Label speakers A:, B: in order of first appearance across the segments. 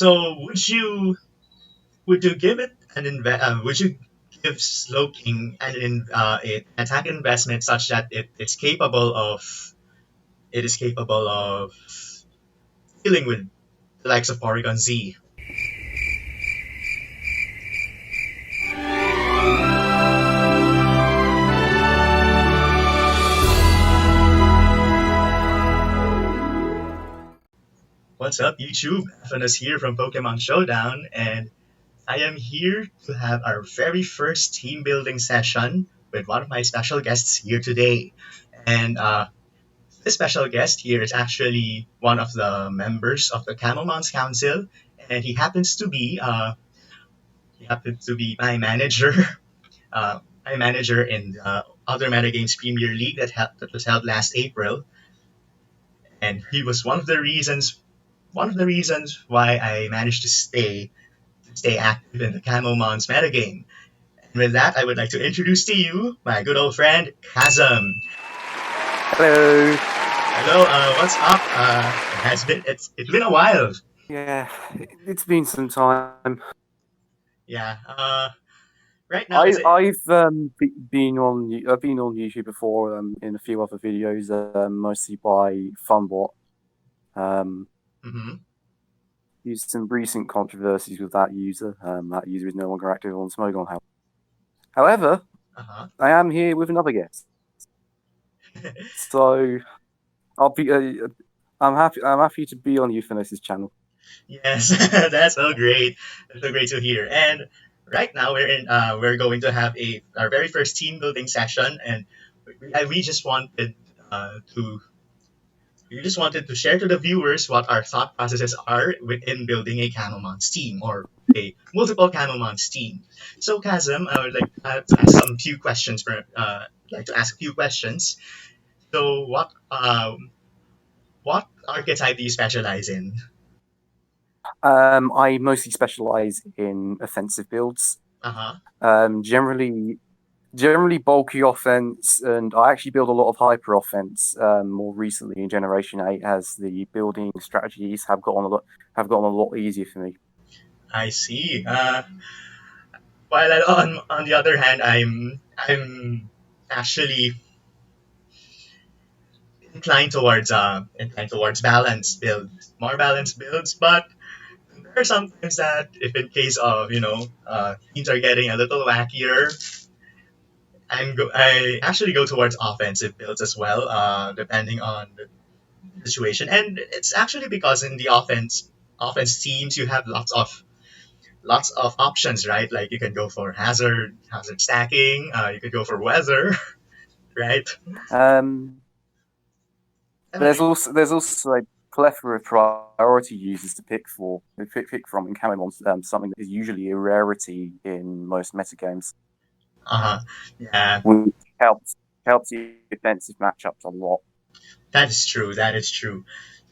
A: So would you give it would you give Slowking an attack investment such that it is capable of dealing with the likes of Porygon Z? What's up, YouTube? FNS here from Pokemon Showdown, and I am here to have our very first team building session with one of my special guests here today. And this special guest here is actually one of the members of the Camomons Council, and he happens to be my manager, my manager in the other Metagames Premier League that was held last April, and he was one of the reasons why I managed to stay active in the Camomons metagame. And with that, I would like to introduce to you my good old friend Chazm.
B: Hello.
A: Hello, what's up? It's been a while.
B: Yeah, it's been some time.
A: Yeah. Right now,
B: I've been on YouTube before in a few other videos, mostly by Funbot. Used some recent controversies with that user. That user is no longer active on Smogon. However, I am here with another guest. So I'll be. I'm happy to be on Euphenos's channel.
A: Yes, that's so great. That's so great to hear. And right now we're going to have our very first team building session, and we just wanted to share to the viewers what our thought processes are within building a Camomons team or a multiple Camomons team. So Chazm, I would like to ask a few questions. So what archetype do you specialize in?
B: I mostly specialize in offensive builds. Generally bulky offense, and I actually build a lot of hyper offense more recently in Generation 8 as the building strategies have gotten a lot easier for me.
A: I see. While on the other hand, I'm actually inclined towards more balanced builds, but there are some times that if in case of teams are getting a little wackier, I actually go towards offensive builds as well, depending on the situation. And it's actually because in the offense teams you have lots of options, right? Like you can go for hazard stacking, you could go for weather, right?
B: There's also a plethora of priority users to pick from in Camomons, something that is usually a rarity in most metagames.
A: Yeah.
B: Which helps the defensive matchups a lot.
A: That is true.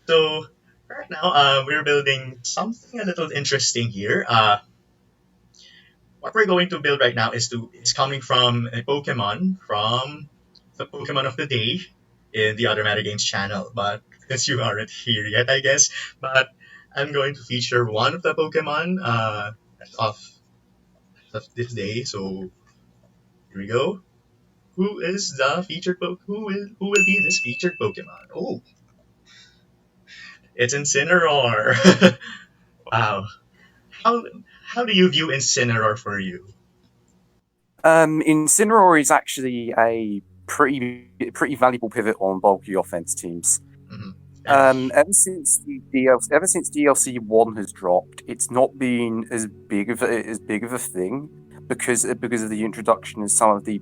A: So right now, we're building something a little interesting here. What we're going to build right now is coming from a Pokemon from the Pokemon of the day in the other Metagames channel. But since you aren't here yet, I guess, but I'm going to feature one of the Pokemon of this day. So here we go. Who is the featured Who will be this featured Pokemon? Oh, it's Incineroar. Wow. How do you view Incineroar for you?
B: Incineroar is actually a pretty valuable pivot on bulky offense teams. Ever since DLC 1 has dropped, it's not been as big of a thing because of the introduction of some of the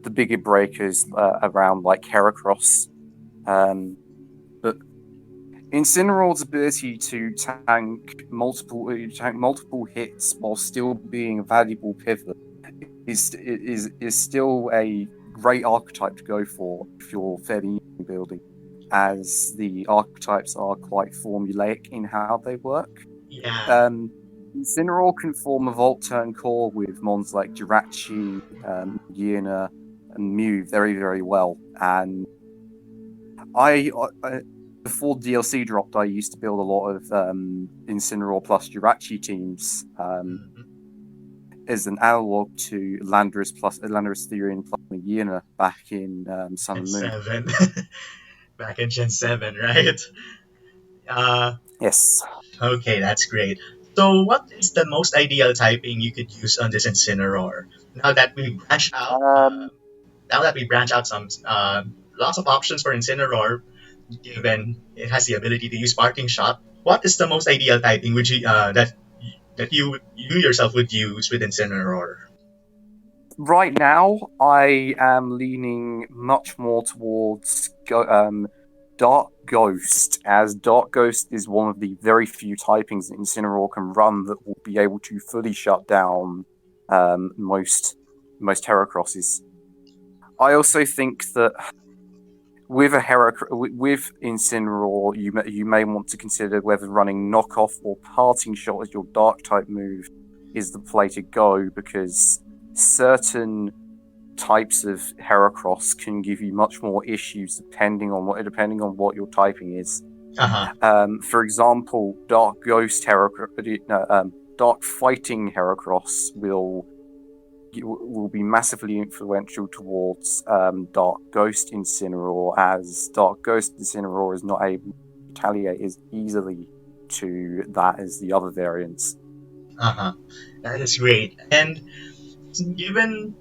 B: bigger breakers around like Heracross. But Incineroar's ability to tank multiple hits while still being a valuable pivot is still a great archetype to go for if you're fairly new building, as the archetypes are quite formulaic in how they work.
A: Yeah.
B: Incineroar can form a Volt turn core with mons like Jirachi, Yuna, and Mew very, very well, and before DLC dropped, I used to build a lot of Incineroar plus Jirachi teams as an analog to Landorus Therian plus Megina back in Sun
A: Gen
B: and Moon.
A: 7. Back in Gen 7, right?
B: Yes.
A: Okay, that's great. So, what is the most ideal typing you could use on this Incineroar? Now that we branch out, some lots of options for Incineroar, given it has the ability to use Parting Shot. What is the most ideal typing would you that you yourself would use with Incineroar?
B: Right now, I am leaning much more towards Dark Ghost, as Dark Ghost is one of the very few typings that Incineroar can run that will be able to fully shut down most Heracrosses. I also think that with Incineroar, you may want to consider whether running Knockoff or Parting Shot as your Dark type move is the play to go, because certain types of Heracross can give you much more issues depending on what your typing is. For example, Dark Fighting Heracross will be massively influential towards Dark Ghost Incineroar, as Dark Ghost Incineroar is not able to retaliate as easily to that as the other variants.
A: That is great. And given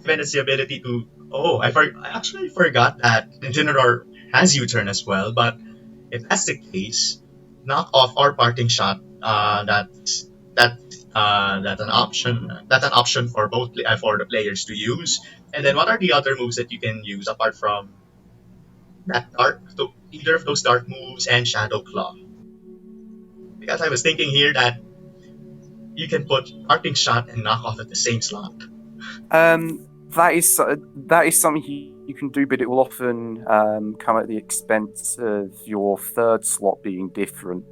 A: it's the ability to I actually forgot that Incineroar has U-turn as well, but if that's the case, knock off or Parting Shot, that's an option. That's an option for for the players to use. And then what are the other moves that you can use apart from that either of those dark moves and Shadow Claw? Because I was thinking here that you can put Parting Shot and knock off at the same slot.
B: That is something you can do, but it will often come at the expense of your third slot being different.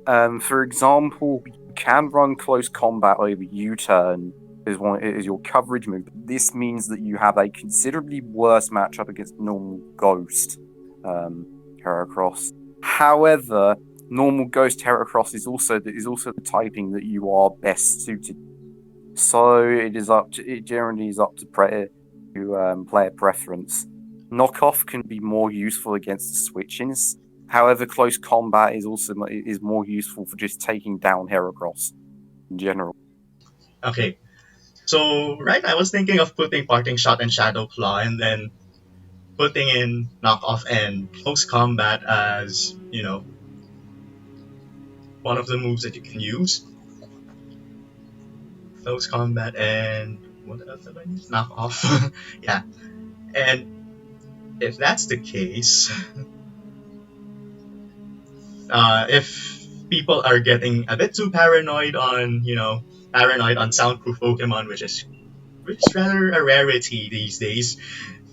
B: For example, you can run Close Combat over U-turn as your coverage move. This means that you have a considerably worse matchup against normal Ghost Heracross. However, normal Ghost Heracross is also the typing that you are best suited. So it generally is up to player preference. Knockoff can be more useful against the switch-ins. However, Close Combat is more useful for just taking down Heracross in general.
A: Okay, so I was thinking of putting Parting Shot and Shadow Claw, and then putting in Knockoff and Close Combat as one of the moves that you can use. Close Combat and what else have I used? Knockoff. Yeah, and if that's the case, if people are getting a bit too paranoid on soundproof Pokemon, which is rather a rarity these days,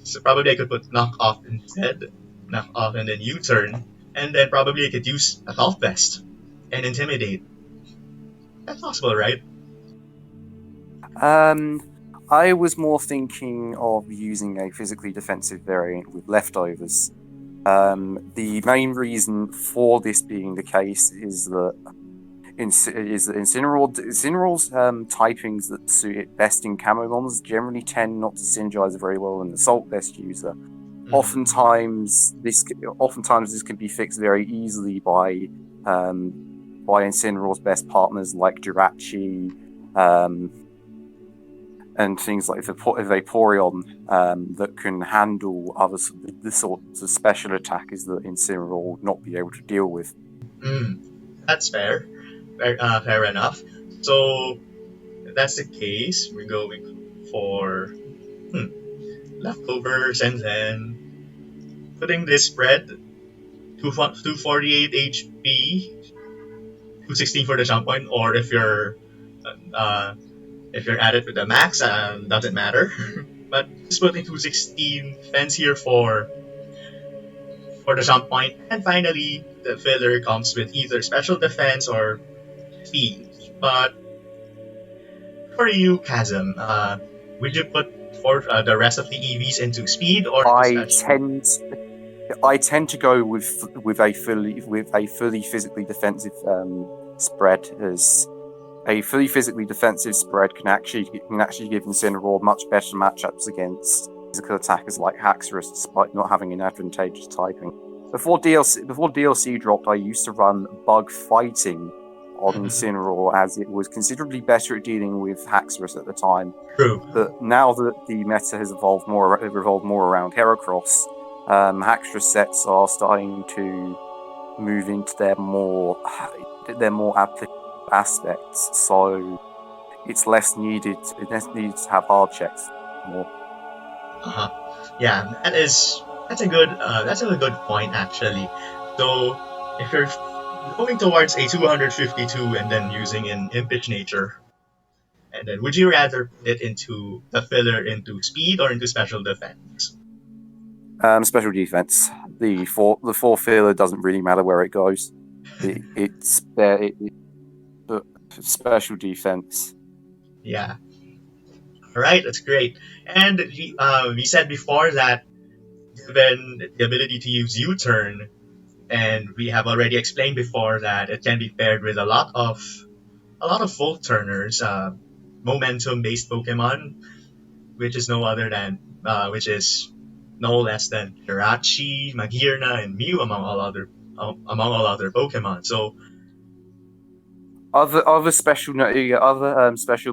A: so probably I could put Knock Off instead, Knock Off and then U-turn, and then probably I could use a Health Vest and Intimidate. That's possible, right?
B: I was more thinking of using a physically defensive variant with leftovers. The main reason for this being the case is that Incineroar's typings that suit it best in Camomons generally tend not to synergize very well in the Assault Vest user. Mm-hmm. Oftentimes this can be fixed very easily by Incineroar's best partners like Jirachi, and things like Vaporeon that can handle the sorts of special attackers that Incineroar would not be able to deal with.
A: That's fair. Fair enough. So, if that's the case, we're going for leftovers and then putting this spread 248 HP, 216 for the jump point, or if you're at it with the max, doesn't matter. But just putting 216 defense here for the jump point, and finally the filler comes with either special defense or speed. But for you, Chazm, would you put the rest of the EVs into speed or into special?
B: I tend to go with a fully physically defensive spread, as a fully physically defensive spread can actually give Incineroar much better matchups against physical attackers like Haxorus, despite not having an advantageous typing. Before DLC dropped, I used to run bug fighting on Incineroar, as it was considerably better at dealing with Haxorus at the time.
A: True.
B: But now that the meta has evolved more around Heracross, Haxorus sets are starting to move into their more applicable aspects. So it's less needed to have hard checks more.
A: Yeah, that's a good point actually. So if you're going towards a 252 and then using an impish nature, and then would you rather put it into the filler into speed or into special defense?
B: Special defense. The four filler doesn't really matter where it goes. It's special defense.
A: Yeah. All right, that's great. And we said before that given the ability to use U-turn, and we have already explained before that it can be paired with a lot of Volt turners, momentum-based Pokemon, which is no less than Jirachi, Magearna, and Mew among all other Pokemon. So
B: other special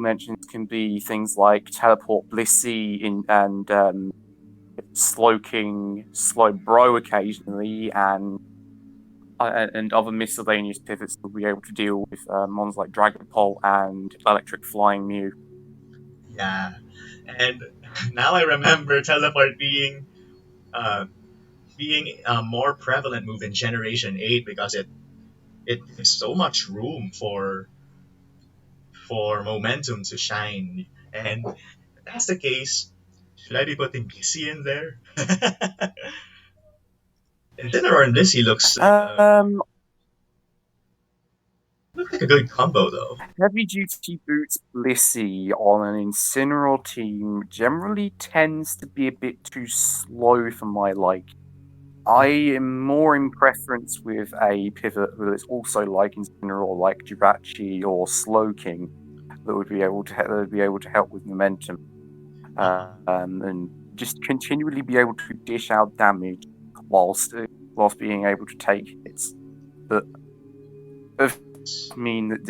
B: mentions can be things like Teleport Blissey and Slowking, Slowbro occasionally, and other miscellaneous pivots will be able to deal with mons like Dragapult and Electric Flying Mew.
A: Yeah, and now I remember Teleport being a more prevalent move in Generation 8 because it gives so much room for momentum to shine. And if that's the case, should I be putting Blissey in there? Incineroar and Blissey looks like a good combo though.
B: Heavy duty boots Blissey on an Incineroar team generally tends to be a bit too slow for my liking. I am more in preference with a pivot that's also like Incineroar, like Jirachi or Slowking, that would be able to help with momentum, and just continually be able to dish out damage whilst being able to take hits. But this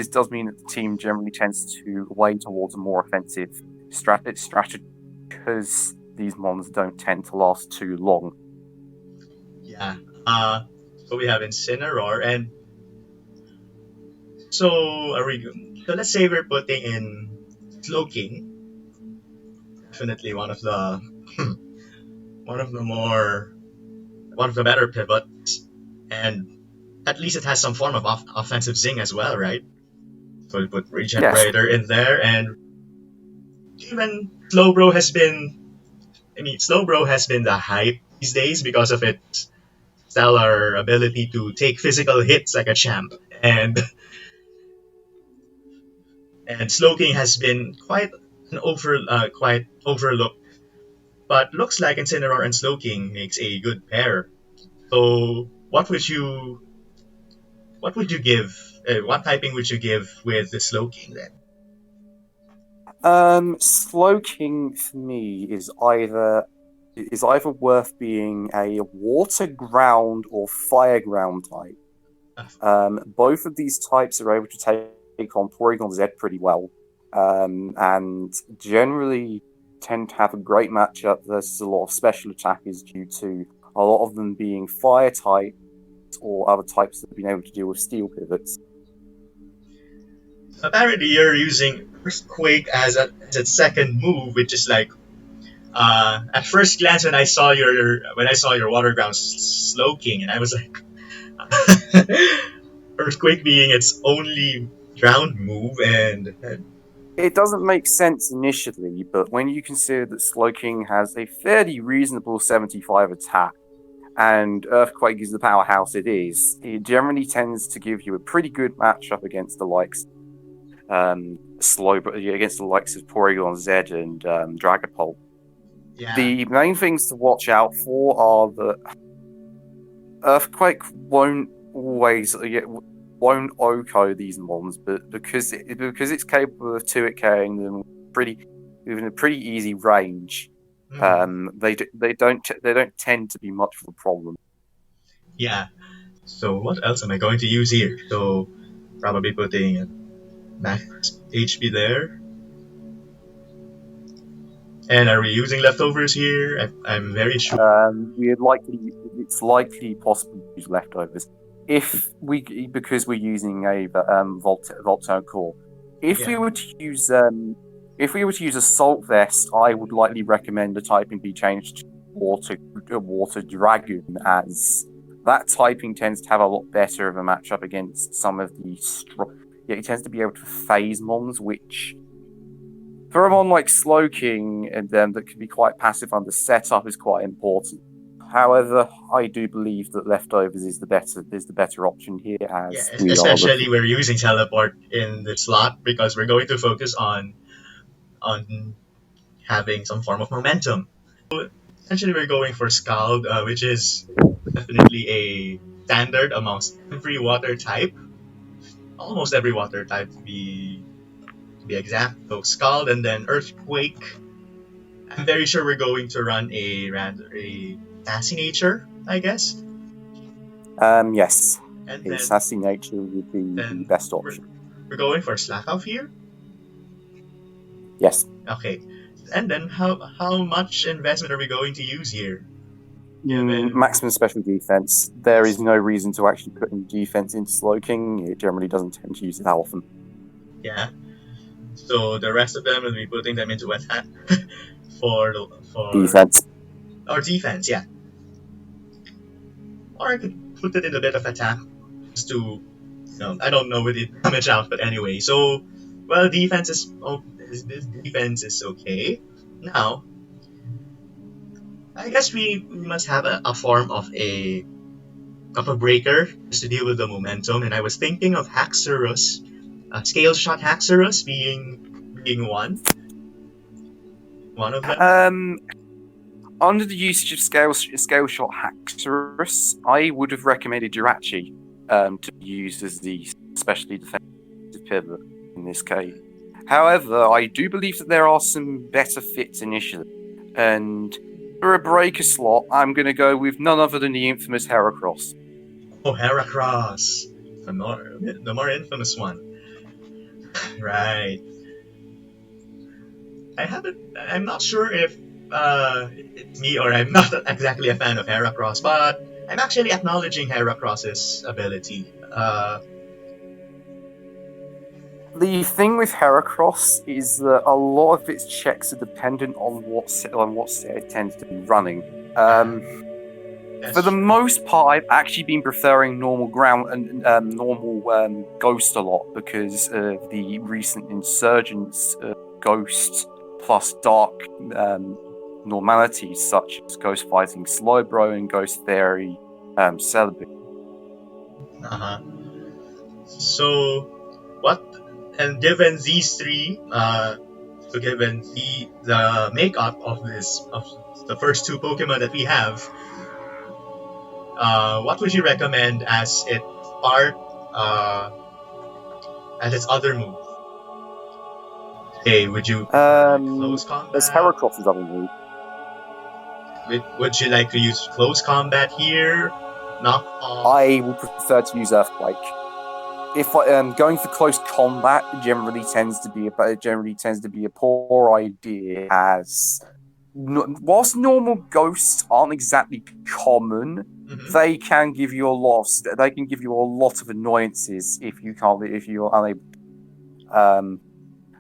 B: does mean that the team generally tends to weigh towards a more offensive strategy because these mons don't tend to last too long.
A: Yeah. So we have Incineroar, and so let's say we're putting in Slowking. Definitely one of the better pivots, and at least it has some form of offensive zing as well, right? So we put Regenerator in there, and even Slowbro has been the hype these days because of its stellar ability to take physical hits like a champ, and Slowking has been quite overlooked, but looks like Incineroar and Slowking makes a good pair. So what would you give? What typing would you give with the Slowking then?
B: Slowking for me is either worth being a water ground or fire ground type. Both of these types are able to take on Porygon Z pretty well, and generally tend to have a great matchup versus a lot of special attackers due to a lot of them being fire types or other types that have been able to deal with steel pivots.
A: Apparently, you're using Earthquake as its second move, which is like at first glance when I saw your water ground Slowking, and I was like, Earthquake being its only ground move, and
B: it doesn't make sense initially, but when you consider that Slowking has a fairly reasonable 75 attack, and Earthquake is the powerhouse it generally tends to give you a pretty good matchup against the likes against the likes of Porygon Z and Dragapult.
A: Yeah.
B: The main things to watch out for are that Earthquake won't won't OHKO these mons, but because it's capable of 2-King them within a pretty easy range, they don't tend to be much of a problem.
A: Yeah. So what else am I going to use here? So probably putting max HP there. And are we using leftovers here? I'm very sure.
B: It's likely possible to use leftovers because we're using a Voltone core. If
A: Yeah.
B: we were to use Assault Vest, I would likely recommend the typing be changed to Water Dragoon, as that typing tends to have a lot better of a matchup against some of the it tends to be able to phase mons, which for a mon like Slowking and them that can be quite passive under setup is quite important. However, I do believe that leftovers is the better option here,
A: Yeah,
B: as we are
A: especially
B: looking.
A: we're using teleport in the slot because we're going to focus on having some form of momentum. Essentially, we're going for Scald, which is definitely a standard amongst every water type, almost every water type to be exact. So Scald and then Earthquake. I'm very sure we're going to run a Sassy Nature, I guess.
B: Yes,
A: And
B: a
A: then
B: sassy nature would be the
A: then
B: best
A: we're,
B: option.
A: we're going for Slack Off here.
B: Yes.
A: Okay. And then how much investment are we going to use here? Given
B: Maximum special defense. There is no reason to actually put in defense into Slowking. It generally doesn't tend to use it that often.
A: yeah, so the rest of them will be putting them into attack for
B: Defense.
A: or defense, yeah. Or I could put it in a bit of attack just to I don't know with it damage out, but anyway. So well, this defense is okay. Now I guess we must have a form of a breaker just to deal with the momentum, and I was thinking of Haxorus, Scale Shot Haxorus being one of them.
B: Under the usage of scale shot Haxorus, I would have recommended Jirachi to be used as the specially defensive pivot in this case. However, I do believe that there are some better fits initially, and for a breaker slot, I'm going to go with none other than the infamous Heracross.
A: Oh, Heracross, the more infamous one, right? I'm not sure if it's me or I'm not exactly a fan of Heracross, but I'm actually acknowledging Heracross's ability.
B: The thing with Heracross is that a lot of its checks are dependent on what set it tends to be running. For the most part, I've actually been preferring normal ground and normal ghost a lot because of the recent insurgence ghost plus dark normalities such as Ghost Fighting Slowbro and Ghost Fairy Celebi.
A: So, what? And given these three, so given the makeup of the first two Pokemon that we have, what would you recommend as its part, as its other move? Hey, would you close combat?
B: There's Heracross's other move.
A: Would you like to use close combat here? Knock off?
B: I would prefer to use Earthquake. If going for close combat generally tends to be a poor idea, as whilst normal ghosts aren't exactly common, they can give you a lot of annoyances if you're unable.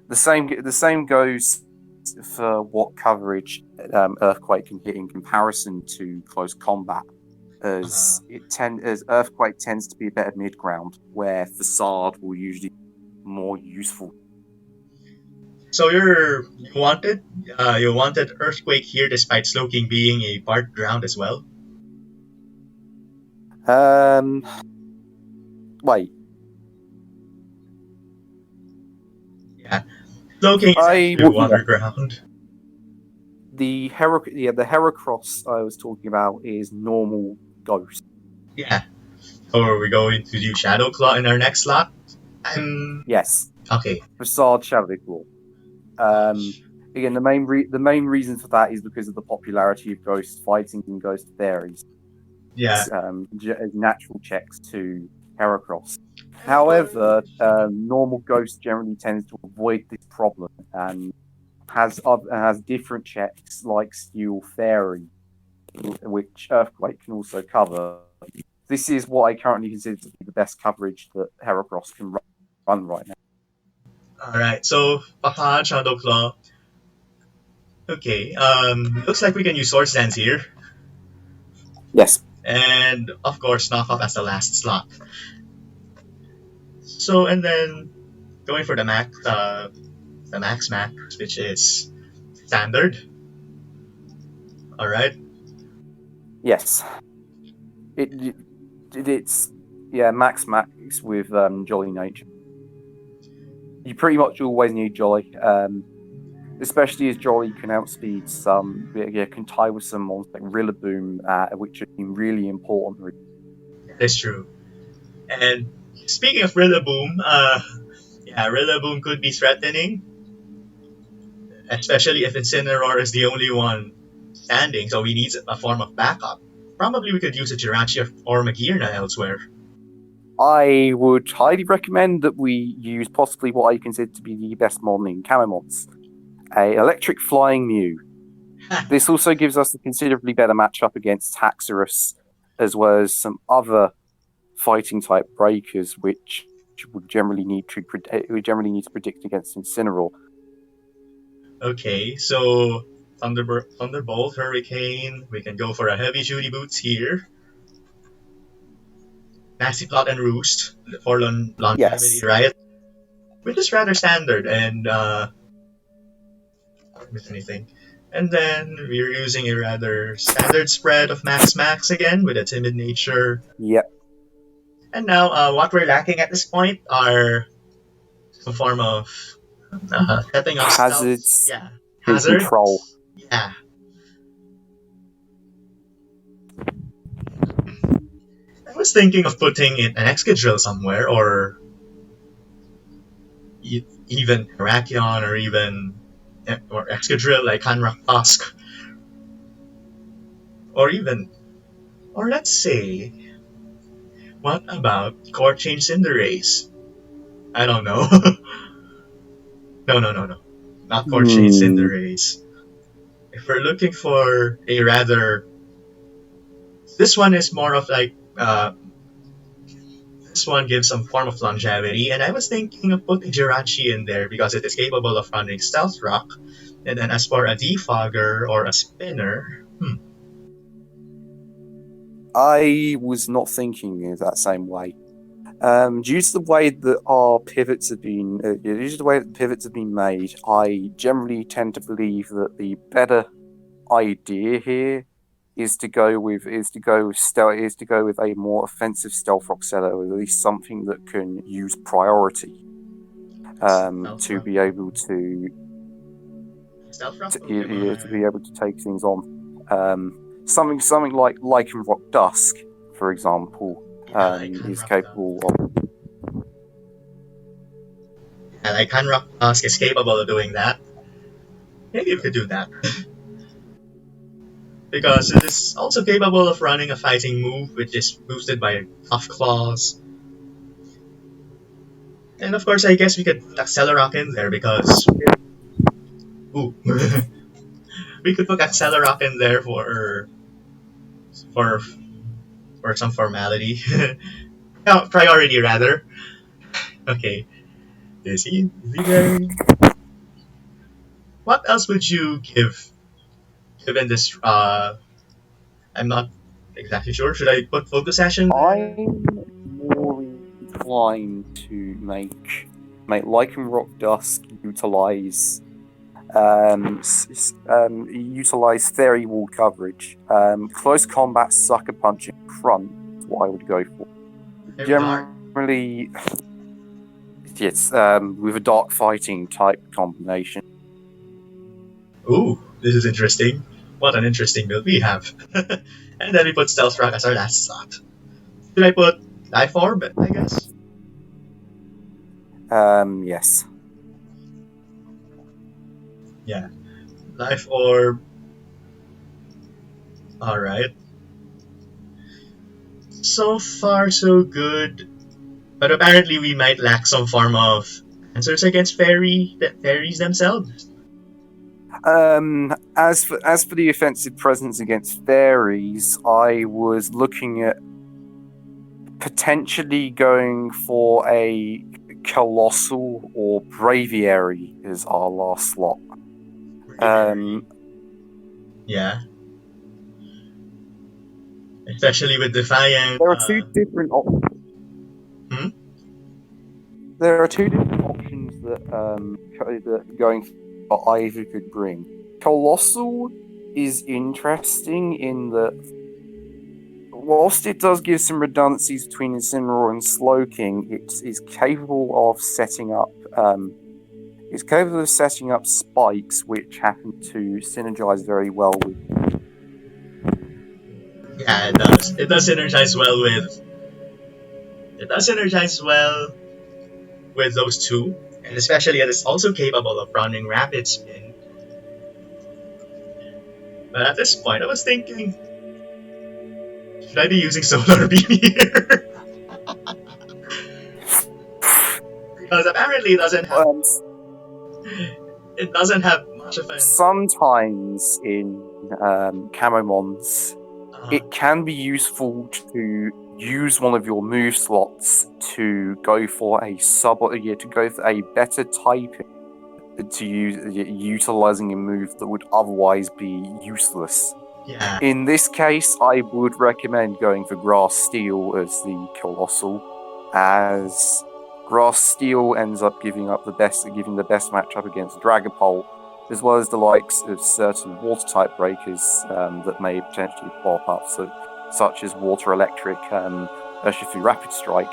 B: The same goes for what coverage Earthquake can hit in comparison to close combat, as Earthquake tends to be a better mid ground, where Facade will usually be more useful.
A: So you wanted Earthquake here, despite Slowking being a part ground as well.
B: Wait.
A: Yeah, Slowking is actually water ground.
B: The Heracross I was talking about is normal ghost.
A: Yeah. Or we're going to do Shadow Claw in our next slot.
B: Yes,
A: Okay.
B: Facade Shadow Claw. Again, the main reason for that is because of the popularity of ghost fighting and ghost fairies.
A: Yeah.
B: As natural checks to Heracross.
A: And of course,
B: However, normal ghost generally tends to avoid this problem and has different checks like Steel Fairy, which Earthquake can also cover. This is what I currently consider to be the best coverage that Heracross can run right now.
A: alright, so Facade, Shadow Claw. Okay, looks like we can use Swords Dance here.
B: Yes.
A: And of course, Knockoff as the last slot. So, and then going for the max, which is standard. Alright.
B: Yes. It's max with Jolly Nature. You pretty much always need Jolly, especially as Jolly can outspeed some, can tie with some monsters like Rillaboom, which have been really important.
A: That's true. And speaking of Rillaboom, Rillaboom could be threatening, especially if Incineroar is the only one standing, so we need a form of backup. Probably we could use a Jirachi or Magearna elsewhere.
B: I would highly recommend that we use possibly what I consider to be the best model in Camomons, a electric flying Mew. This also gives us a considerably better matchup against Haxorus, as well as some other fighting type breakers, which would generally need to predict against Incineroar.
A: Okay, so Thunderbolt, Hurricane. We can go for a heavy duty boots here. Nasty Plot and Roost for longevity,
B: Yes.
A: right? Which is rather standard and miss anything. And then we're using a rather standard spread of Max again with a timid nature.
B: Yep.
A: And now what we're lacking at this point are some form of setting up
B: hazards.
A: Stealth. Yeah, hazards.
B: Control.
A: Yeah. I was thinking of putting in an Excadrill somewhere, or even Terrakion, or Excadrill like Hanrak Tusk, or let's say, what about Core Change Cinderace? I don't know. No. Not Core Change Cinderace. If we're looking for a rather... This one is more of like... this one gives some form of longevity, and I was thinking of putting Jirachi in there because it is capable of running Stealth Rock. And then as for a Defogger or a Spinner...
B: I was not thinking in that same way. Due to the way that our pivots have been, made, I generally tend to believe that the better idea here is to go with a more offensive Stealth Rock setter, or at least something that can use priority to be able to be able to take things on. Something like Lycanroc Dusk, for example, is capable of.
A: Yeah, like Hanrock Tusk is capable of doing that. Maybe we could do that. Because it is also capable of running a fighting move, which is boosted by Tough Claws. And of course, I guess we could put Accelerock in there because... Ooh. We could put Accelerock in there for some formality. No, priority, rather. Okay. Is he there? What else would you give, given this... I'm not exactly sure. Should I put Focus Session there?
B: I'm more inclined to make Lycanroc Dusk utilize Fairy Wall coverage. Close combat Sucker Punch in front is what I would go for. Generally, yes, with a Dark Fighting type combination.
A: Ooh, this is interesting. What an interesting build we have. And then we put Stealth Rock as our last slot. Should I put Life Orb, I guess?
B: Yes.
A: Yeah. Life Orb. Alright. So far, so good. But apparently, we might lack some form of answers against fairies themselves.
B: As for the offensive presence against fairies, I was looking at potentially going for a colossal or braviary as our last slot.
A: Yeah. Especially with Defiant.
B: There are two different options.
A: Hmm?
B: There are two different options that going for either could bring. Colossal is interesting in that whilst it does give some redundancies between Incineroar and Slowking, it is capable of setting up spikes which happen to synergize very well with.
A: Yeah, it does. It does synergize well with. It does synergize well with those two, and especially it is also capable of running Rapid Spin. But at this point, I was thinking, should I be using Solar Beam here? Because apparently it doesn't have much of an.
B: Sometimes in Camomons, it can be useful to use one of your move slots to go for a better type to use utilizing a move that would otherwise be useless.
A: Yeah.
B: In this case, I would recommend going for Grass Steel as the Colossal, as Grass Steel ends up giving the best matchup against Dragapult, as well as the likes of certain water type breakers that may potentially pop up, such as Water Electric, Urshifu Rapid Strike,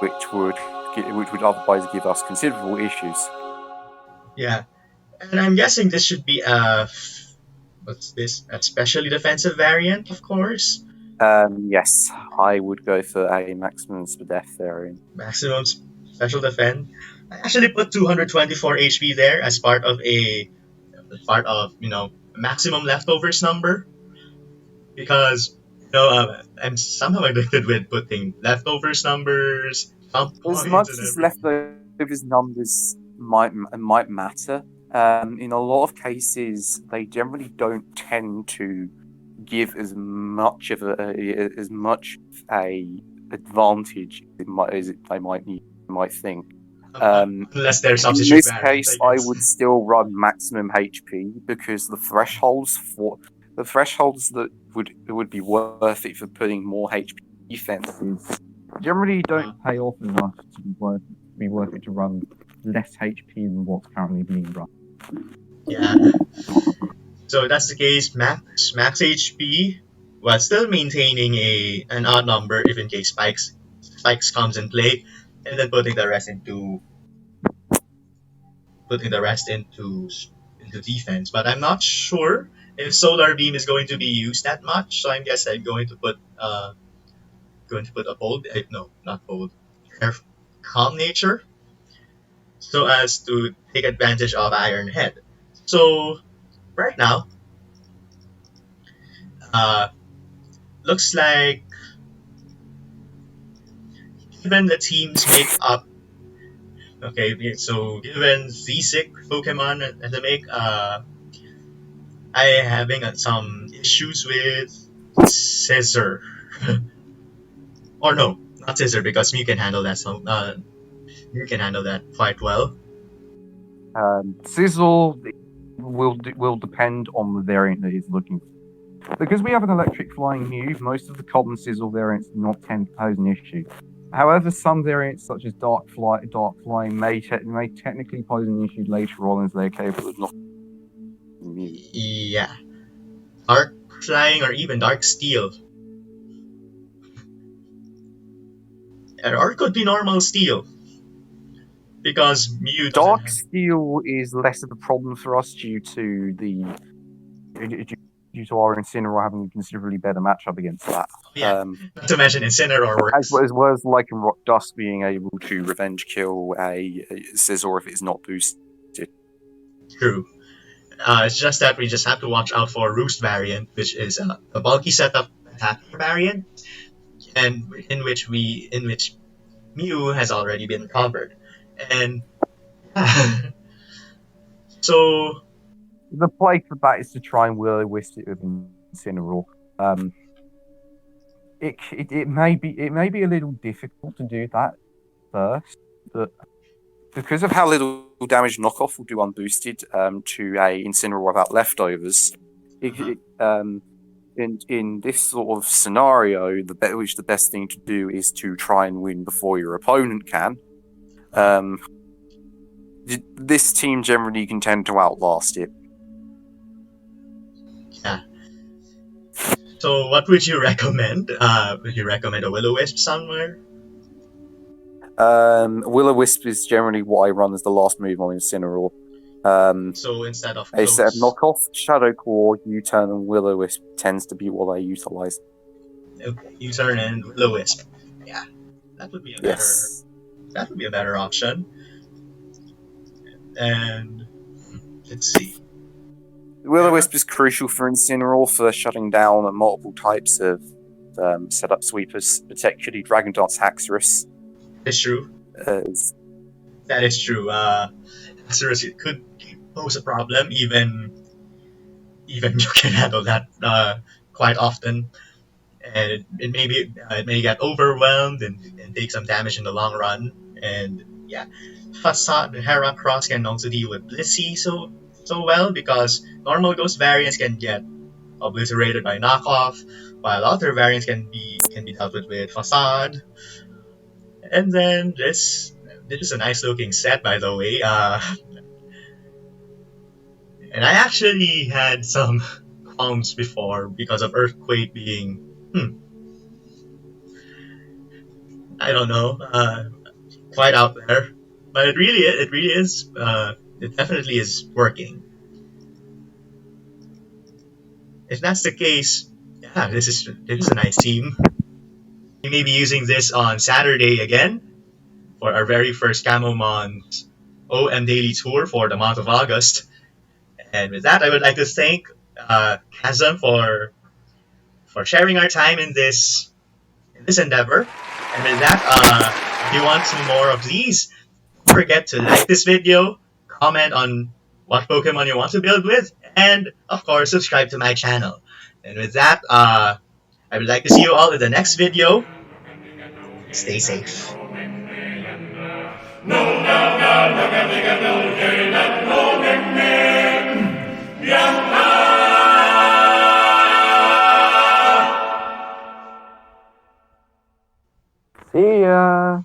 B: which would otherwise give us considerable issues.
A: Yeah, and I'm guessing this should be a specially defensive variant, of course.
B: Yes, I would go for a maximum death variant.
A: Maximum special defense. I actually put 224 HP there as part of maximum leftovers number, because I'm somehow addicted with putting leftovers numbers, jump
B: As
A: points,
B: much
A: and
B: as
A: everything.
B: leftovers numbers might matter, in a lot of cases they generally don't tend to give as much a advantage as they might think.
A: Unless they're
B: In
A: substitute
B: this
A: variants,
B: case,
A: I
B: I
A: guess.
B: would still run maximum HP because the thresholds that would be worth it for putting more HP defenses generally don't pay off enough to be worth it to run less HP than what's currently being run.
A: Yeah. So that's the case. Max HP, while still maintaining an odd number if in case spikes comes in play, and then putting the rest into defense. But I'm not sure if Solar Beam is going to be used that much, so I guess I'm going to put a bold, no, not bold, calm nature, so as to take advantage of Iron Head. So right now, uh, looks like given the teams make up. Okay, so given Z-Sick Pokemon as a make, I am having some issues with Scissor. Or no, not Scissor, because Mew can handle that. Mew can handle that quite well.
B: Sizzle will depend on the variant that he's looking for. Because we have an electric flying Mew, most of the common Sizzle variants do not tend to pose an issue. However, some variants such as Dark Flying may technically pose an issue later on as they're capable of not Mew.
A: Yeah, Dark Flying or even Dark Steel, or it could be normal Steel, because Mew doesn't
B: Dark
A: have.
B: Steel is less of a problem for us due to the due to our Incineroar having a considerably better matchup against that.
A: Yeah, not to mention Incineroar
B: As
A: works.
B: well as Lycan Rock Dust being able to revenge kill a Scizor if it's not boosted.
A: True. It's just that we just have to watch out for Roost variant, which is a bulky setup attacker variant, and in which Mew has already been covered. And so
B: The play for that is to try and will-o-wisp it with Incineroar. It may be a little difficult to do that first, but because of how little damage knockoff will do unboosted to a Incineroar without leftovers, in this sort of scenario, the best thing to do is to try and win before your opponent can. This team generally can tend to outlast it.
A: yeah. So what would you recommend? Would you recommend a Will-O-Wisp somewhere?
B: Will-O-Wisp is generally what I run as the last move on Incineroar.
A: So instead of
B: a set of
A: close,
B: knockoff, Shadow Claw, U-Turn, and Will-O-Wisp tends to be what I utilize.
A: U-Turn and Will-O-Wisp. Yeah, that would be a better.
B: Yes.
A: That would be a better option. And let's see.
B: Will-O-Wisp is crucial for Incineroar for shutting down multiple types of setup sweepers, particularly Dragon Dance Haxorus.
A: It's true. That is true. Haxorus could pose a problem, even you can handle that quite often, and it may get overwhelmed and take some damage in the long run. And yeah, Facade Heracross can also deal with Blissey so well because normal Ghost variants can get obliterated by knockoff, while other variants can be dealt with Facade. And then this is a nice looking set, by the way. And I actually had some qualms before because of Earthquake being, I don't know, quite out there. But it really is, it definitely is working. If that's the case, yeah, this is a nice team. We may be using this on Saturday again for our very first Camomons OM Daily Tour for the month of August. And with that, I would like to thank Chazm for sharing our time in this endeavor. And with that, if you want some more of these, don't forget to like this video, comment on what Pokemon you want to build with, and of course, subscribe to my channel. And with that, I would like to see you all in the next video. Stay safe.
B: See ya!